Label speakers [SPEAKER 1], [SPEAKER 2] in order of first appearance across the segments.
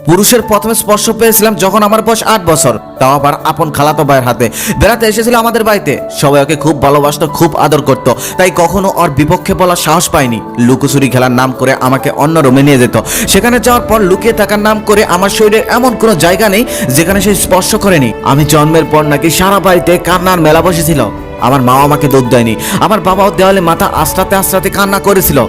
[SPEAKER 1] পুরুষের প্রথম স্পর্শ পেয়েছিলাম যখন আমার বয়স 8 বছর, তাও আবার আপন খালাতো ভাইয়ের হাতে। বেড়াতে এসেছিল আমাদের বাড়িতে, সবাই ওকে খুব ভালোবাসতো, খুব আদর করত, তাই কখনো ওর বিপক্ষে বলার সাহস পাইনি। লুকোচুরি খেলার নাম করে আমাকে অন্য রুমে নিয়ে যেত। সেখানে যাওয়ার পর লুকিয়ে থাকার নাম করে আমার শরীরের এমন কোনো জায়গা নেই যেখানে সে স্পর্শ করেনি। আমি জন্মের পর নাকি সারা বাড়িতে কান্নার মেলা বসেছিল। আমার মা আমাকে দুধ দেয়নি, আমার বাবাও দেওয়ালে মাথা আশ্রাতে আশ্রাতে কান্না করেছিল।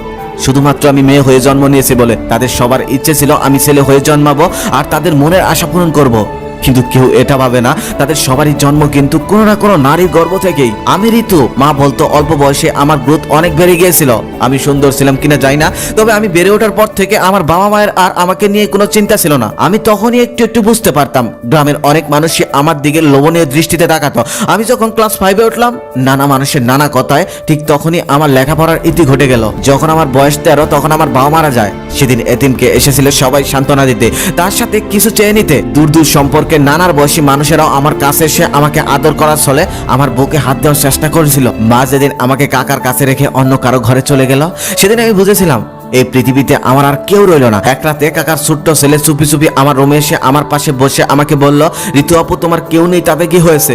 [SPEAKER 1] শুধুমাত্র আমি মেয়ে হয়ে জন্ম নিয়েছি বলে তাদের সবার ইচ্ছে ছিল আমি ছেলে হয়ে জন্মাবো আর তাদের মনের আশা পূরণ করব। কিন্তু কেউ এটা ভাবে না তাদের সবারই জন্ম কিন্তু কোনো না কোনো নারীর গর্ভ থেকেই। আমি ঋতু, মা বলতো অল্প বয়সে আমার গ্রোথ অনেক বেড়ে গিয়েছিল। আমি সুন্দর ছিলাম কিনা জানি না, তবে আমি বেড়ে ওঠার পর থেকে আমার বাবা মায়ের আর আমাকে নিয়ে কোনো চিন্তা ছিল না। আমি তখনই একটু একটু বুঝতে পারতাম গ্রামের অনেক মানুষই আমার দিকে লোভনীয় দৃষ্টিতে তাকাতো। আমি যখন ক্লাস 5-এ উঠলাম, নানা মানুষের নানা কথায়, ঠিক তখনই আমার লেখাপড়ার ইতি ঘটে গেল। যখন আমার বয়স 13 তখন আমার বাবা মারা যায়। সেদিন এতিমকে এসেছিল সবাই সান্ত্বনা দিতে, তার সাথে কিছু চেয়ে নিতে। দূর দূর সম্পর্কে নানার বয়সী মানুষেরাও আমার কাছে এসে আমাকে আদর করার ছলে আমার বুকে হাত দেওয়ার চেষ্টা করেছিল। মা যেদিন আমাকে কাকার কাছে রেখে অন্য কারো ঘরে চলে গেল, সেদিন আমি বুঝেছিলাম এই পৃথিবীতে আমার আর কেউ রইল না। এক রাতে কাকার ছোট্ট ছেলে চুপি চুপি আমার রুমে এসে আমার পাশে বসে আমাকে বলল, ঋতু আপু তোমার কেউ নেই, তাতে কি হয়েছে?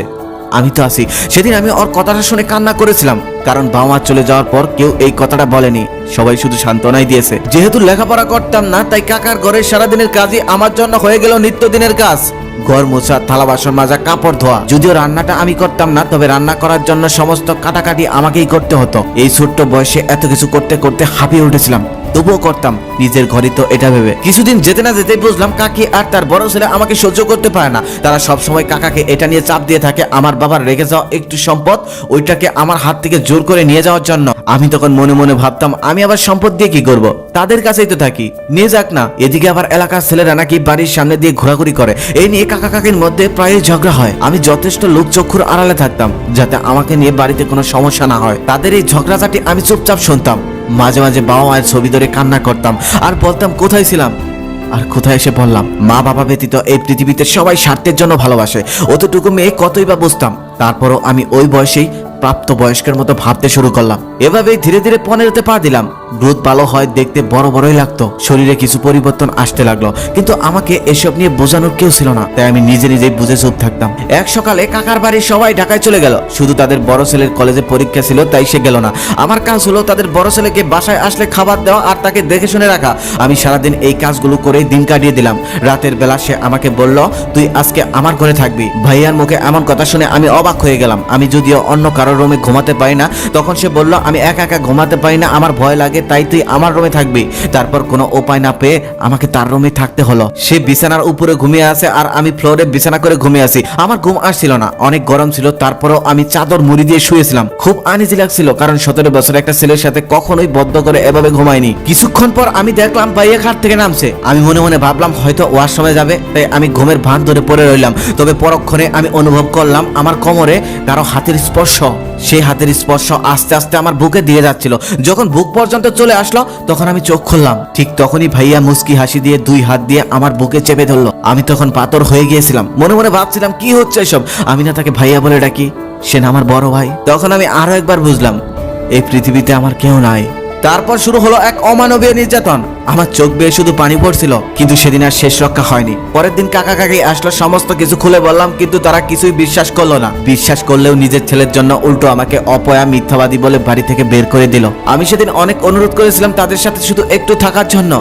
[SPEAKER 1] আমি তো আছি। সেদিন আমি ওর কথাটা শুনে কান্না করেছিলাম, কারণ বাবা মা চলে যাওয়ার পর কেউ এই কথাটা বলেনি, সবাই শুধু সান্ত্বনাই দিয়েছে। যেহেতু লেখাপড়া করতাম না, তাই কাকার ঘরের সারাদিনের কাজই আমার জন্য হয়ে গেল নিত্যদিনের কাজ। ঘর মোছা, থালা বাসন মাজা, কাপড় ধোয়া। যদিও রান্নাটা আমি করতাম না, তবে রান্না করার জন্য সমস্ত কাটাকাটি আমাকেই করতে হতো। এই ছোট্ট বয়সে এত কিছু করতে করতে হাঁপিয়ে উঠেছিলাম, তবুও করতাম নিজের ঘরে তো এটা ভেবে। কিছুদিন যেতে না যেতেই বুঝলাম কাকি আর তার বড় ছেলে আমাকে সহ্য করতে পারে না। তারা সবসময় কাকাকে এটা নিয়ে চাপ দিয়ে থাকে আমার বাবার রেখে যাওয়া একটু সম্পদ, ওইটাকে আমার হাত থেকে জোর করে নিয়ে যাওয়ার জন্য। আমি তখন মনে মনে ভাবতাম আমি আবার সম্পদ দিয়ে কি করব, তাদের কাছেই তো থাকি, নিয়ে যাক না। এদিকে আবার এলাকার ছেলেরা নাকি বাড়ির সামনে দিয়ে ঘোরাঘুরি করে, এই নিয়ে কাকা কাকির মধ্যে প্রায়ই ঝগড়া হয়। আমি যথেষ্ট লোক চক্ষুর আড়ালে থাকতাম যাতে আমাকে নিয়ে বাড়িতে কোনো সমস্যা না হয়। তাদের এই ঝগড়াঝাটি আমি চুপচাপ শুনতাম। মাঝে মাঝে বাবা মায়ের ছবি ধরে কান্না করতাম আর বলতাম কোথায় ছিলাম আর কোথায় এসে বললাম। মা বাবা ব্যতীত এই পৃথিবীতে সবাই স্বার্থের জন্য ভালোবাসে, অতটুকু মেয়ে কতই বা বুঝতাম। তারপরও আমি ওই বয়সেই প্রাপ্ত বয়স্কের মতো ভাবতে শুরু করলাম। এভাবেই ধীরে ধীরে 15-তে পা দিলাম। গ্রোথ ভালো হয়, দেখতে বড় বড়ই লাগতো, শরীরে কিছু পরিবর্তন আসতে লাগলো, কিন্তু আমাকে এসব নিয়ে বোঝানোর কেউ ছিল না, তাই আমি নিজে নিজেই বুঝে চুপ থাকতাম। এক সকালে কাকার বাড়ির সবাই ঢাকায় চলে গেল, শুধু তাদের বড় ছেলের কলেজে পরীক্ষা ছিল তাই সে গেল না। আমার কাজ হলো তাদের বড় ছেলেকে বাসায় আসলে খাবার দেওয়া আর তাকে দেখে শুনে রাখা। আমি সারাদিন এই কাজগুলো করেই দিন কাটিয়ে দিলাম। রাতের বেলা সে আমাকে বলল, তুই আজকে আমার ঘরে থাকবি। ভাইয়ার মুখে এমন কথা শুনে আমি অবাক হয়ে গেলাম। আমি যদিও অন্য কারোর রুমে ঘুমাতে পারি না, তখন সে বলল আমি একা একা ঘুমাতে পারি না, আমার ভয় লাগে, তাই তুই আমার রুমে থাকবি। তারপর কোনো উপায় না পেয়ে আমাকে তার রুমে থাকতে হলো। সে বিছানার উপরে ঘুমিয়ে আছে আর আমি ফ্লোরে বিছানা করে ঘুমিয়ে আছি। আমার ঘুম আসছিল না, অনেক গরম ছিল, তারপরও আমি চাদর মুড়ি দিয়ে শুয়েছিলাম। খুব আনইজি লাগছিল, কারণ 17 বছর একটা ছেলের সাথে কখনোই বদ্ধ করে এভাবে ঘুমাইনি। কিছুক্ষণ পর আমি দেখলাম ভাইয়া খাট থেকে নামছে। আমি মনে মনে ভাবলাম হয়তো ওয়াশরুমে যাবে, তাই আমি ঘুমের ভান ধরে পড়ে রইলাম। তবে পরক্ষণে আমি অনুভব করলাম আমার কোমরে কারো হাতের স্পর্শ। সেই হাতের স্পর্শ আস্তে আস্তে আমার বুকে দিয়ে যাচ্ছিল। যখন বুক পর্যন্ত চলে আসলো তখন আমি চোখ খুললাম। ঠিক তখনই ভাইয়া মুস্কি হাসি দিয়ে 2 হাত দিয়ে আমার বুকে চেপে ধরলো। আমি তখন পাথর হয়ে গিয়েছিলাম, মনে মনে ভাবছিলাম কি হচ্ছে এসব। আমি না তাকে ভাইয়া বলে ডাকি, সে না আমার বড় ভাই। তখন আমি আরো একবার বুঝলাম এই পৃথিবীতে আমার কেউ নাই। তারপর শুরু হলো এক অমানবীয় নির্যাতন। আমার চোখ বেয়ে শুধু পানি পড়ছিল, কিন্তু সেদিন আর শেষ রক্ষা হয়নি। পরের দিন কাকা কাকি আসলো, সমস্ত কিছু খুলে বললাম, কিন্তু তারা কিছুই বিশ্বাস করলো না। বিশ্বাস করলেও নিজের ছেলের জন্য উল্টো আমাকে অপয়া মিথ্যাবাদী বলে বাড়ি থেকে বের করে দিল। আমি সেদিন অনেক অনুরোধ করেছিলাম তাদের সাথে শুধু একটু থাকার জন্য,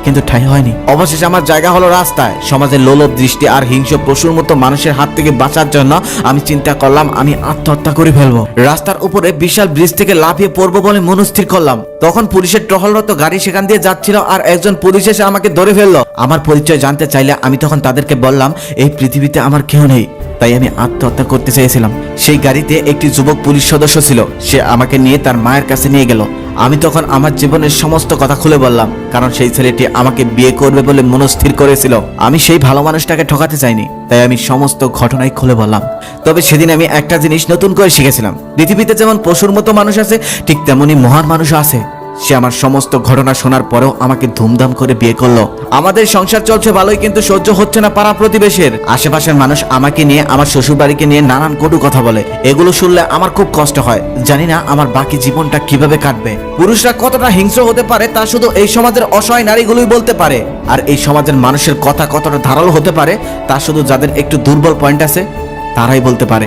[SPEAKER 1] কিন্তু ঠাঁই হয়নি। অবশেষে আমার জায়গা হলো রাস্তায়। সমাজের লোলভ দৃষ্টি আর হিংস্র পশুর মতো মানুষের হাত থেকে বাঁচার জন্য আমি চিন্তা করলাম আমি আত্মহত্যা করে ফেলবো। রাস্তার উপরে বিশাল ব্রিজ থেকে লাফিয়ে পড়বো বলে মনস্থির করলাম। তখন পুলিশের টহলরত গাড়ি সেখান দিয়ে যাচ্ছিল আর একজন পুলিশ এসে আমাকে ধরে ফেললো। আমার পরিচয় জানতে চাইলে আমি তখন তাদেরকে বললাম এই পৃথিবীতে আমার কেউ নেই, তাই আমি আত্মহত্যা করতে চেয়েছিলাম। সেই গাড়িতে একটি যুবক পুলিশ সদস্য ছিল, সে আমাকে নিয়ে তার মায়ের কাছে নিয়ে গেল। আমি তখন আমার জীবনের সমস্ত কথা খুলে বললাম, কারণ সেই ছেলেটি আমাকে বিয়ে করবে বলে মনস্থির করেছিল। আমি সেই ভালো মানুষটাকে ঠকাতে চাইনি, তাই আমি সমস্ত ঘটনাই খুলে বললাম। তবে সেদিন আমি একটা জিনিস নতুন করে শিখেছিলাম, পৃথিবীতে যেমন পশুর মতো মানুষ আছে, ঠিক তেমনি মহান মানুষ আছে। সে আমার সমস্ত ঘটনা শোনার পরেও আমাকে ধুমধাম করে বিয়ে করলো। আমাদের সংসার চলছে ভালোই, কিন্তু সহ্য হচ্ছে না পাড়া প্রতিবেশের আশেপাশের মানুষ আমাকে নিয়ে, আমার শ্বশুর বাড়িকে নিয়ে নানান কটু কথা বলে। এগুলো শুনলে আমার খুব কষ্ট হয়। জানি না আমার বাকি জীবনটা কিভাবে কাটবে। পুরুষরা কতটা হিংস্র হতে পারে তা শুধু এই সমাজের অসহায় নারীগুলোই বলতে পারে। আর এই সমাজের মানুষের কথা কতটা ধারালো হতে পারে তা শুধু যাদের একটু দুর্বল পয়েন্ট আছে তারাই বলতে পারে।